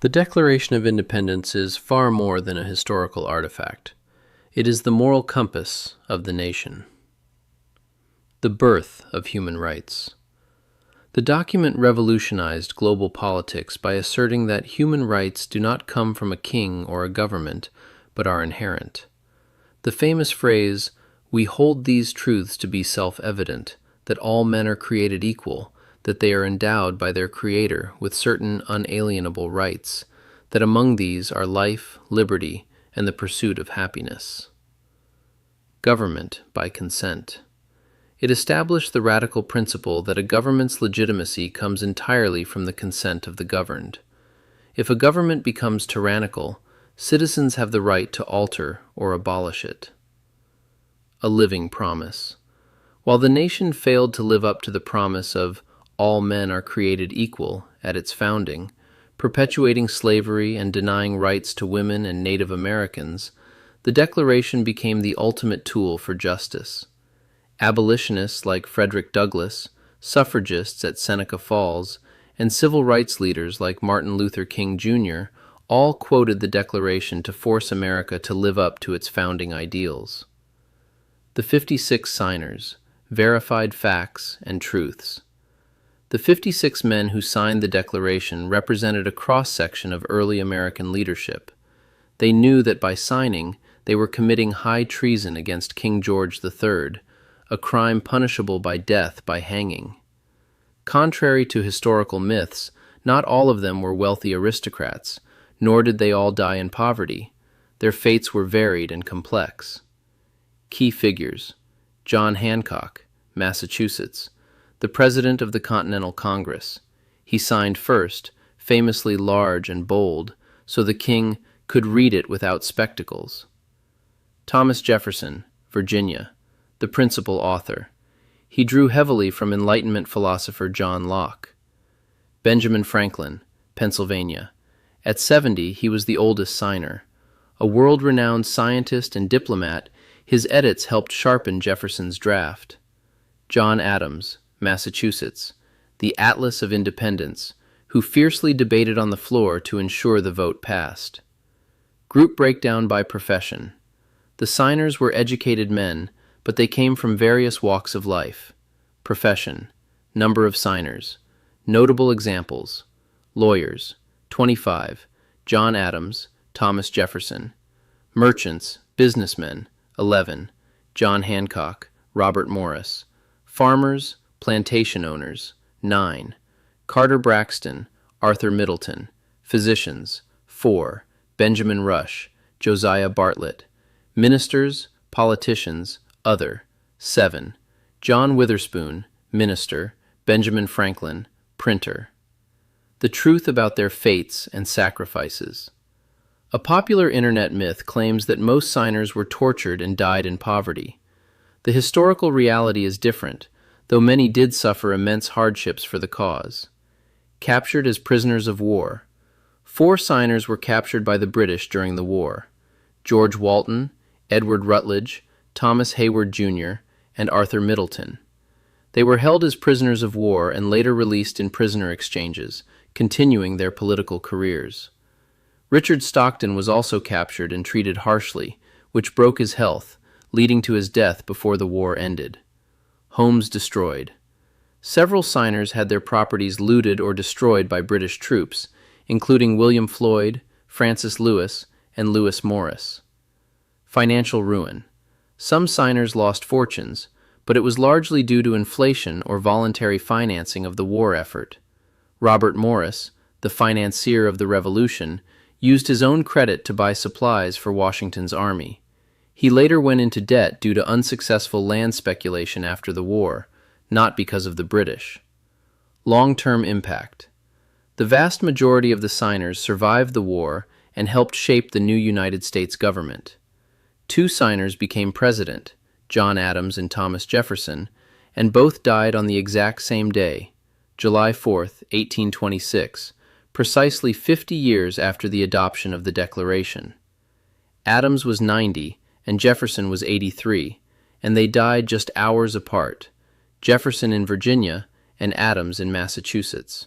The Declaration of Independence is far more than a historical artifact. It is the moral compass of the nation. The birth of human rights. The document revolutionized global politics by asserting that human rights do not come from a king or a government, but are inherent. The famous phrase, "We hold these truths to be self-evident, that all men are created equal, that they are endowed by their Creator with certain unalienable rights, that among these are life, liberty, and the pursuit of happiness." Government by consent. It established the radical principle that a government's legitimacy comes entirely from the consent of the governed. If a government becomes tyrannical, citizens have the right to alter or abolish it. A living promise. While the nation failed to live up to the promise of all men are created equal at its founding, perpetuating slavery and denying rights to women and Native Americans, the Declaration became the ultimate tool for justice. Abolitionists like Frederick Douglass, suffragists at Seneca Falls, and civil rights leaders like Martin Luther King Jr. all quoted the Declaration to force America to live up to its founding ideals. The 56 signers, verified facts and truths. The 56 men who signed the Declaration represented a cross-section of early American leadership. They knew that by signing, they were committing high treason against King George III, a crime punishable by death by hanging. Contrary to historical myths, not all of them were wealthy aristocrats, nor did they all die in poverty. Their fates were varied and complex. Key figures: John Hancock, Massachusetts, the President of the Continental Congress. He signed first, famously large and bold, so the king could read it without spectacles. Thomas Jefferson, Virginia, the principal author. He drew heavily from Enlightenment philosopher John Locke. Benjamin Franklin, Pennsylvania. At 70, he was the oldest signer. A world-renowned scientist and diplomat, his edits helped sharpen Jefferson's draft. John Adams, Massachusetts, the Atlas of Independence, who fiercely debated on the floor to ensure the vote passed. Group breakdown by profession. The signers were educated men, but they came from various walks of life. Profession. Number of signers. Notable examples: lawyers, 25, John Adams, Thomas Jefferson. Merchants, businessmen, 11, John Hancock, Robert Morris. Farmers, plantation owners, 9, Carter Braxton, Arthur Middleton. Physicians, 4, Benjamin Rush, Josiah Bartlett. Ministers, politicians, other, 7, John Witherspoon, minister, Benjamin Franklin, printer. The truth about their fates and sacrifices. A popular internet myth claims that most signers were tortured and died in poverty. The historical reality is different, though many did suffer immense hardships for the cause. Captured as prisoners of war. 4 signers were captured by the British during the war: George Walton, Edward Rutledge, Thomas Hayward Jr., and Arthur Middleton. They were held as prisoners of war and later released in prisoner exchanges, continuing their political careers. Richard Stockton was also captured and treated harshly, which broke his health, leading to his death before the war ended. Homes destroyed. Several signers had their properties looted or destroyed by British troops, including William Floyd, Francis Lewis, and Lewis Morris. Financial ruin. Some signers lost fortunes, but it was largely due to inflation or voluntary financing of the war effort. Robert Morris, the financier of the Revolution, used his own credit to buy supplies for Washington's army. He later went into debt due to unsuccessful land speculation after the war, not because of the British. Long-term impact. The vast majority of the signers survived the war and helped shape the new United States government. 2 signers became president, John Adams and Thomas Jefferson, and both died on the exact same day, July 4, 1826, precisely 50 years after the adoption of the Declaration. Adams was 90 and Jefferson was 83, and they died just hours apart, Jefferson in Virginia and Adams in Massachusetts.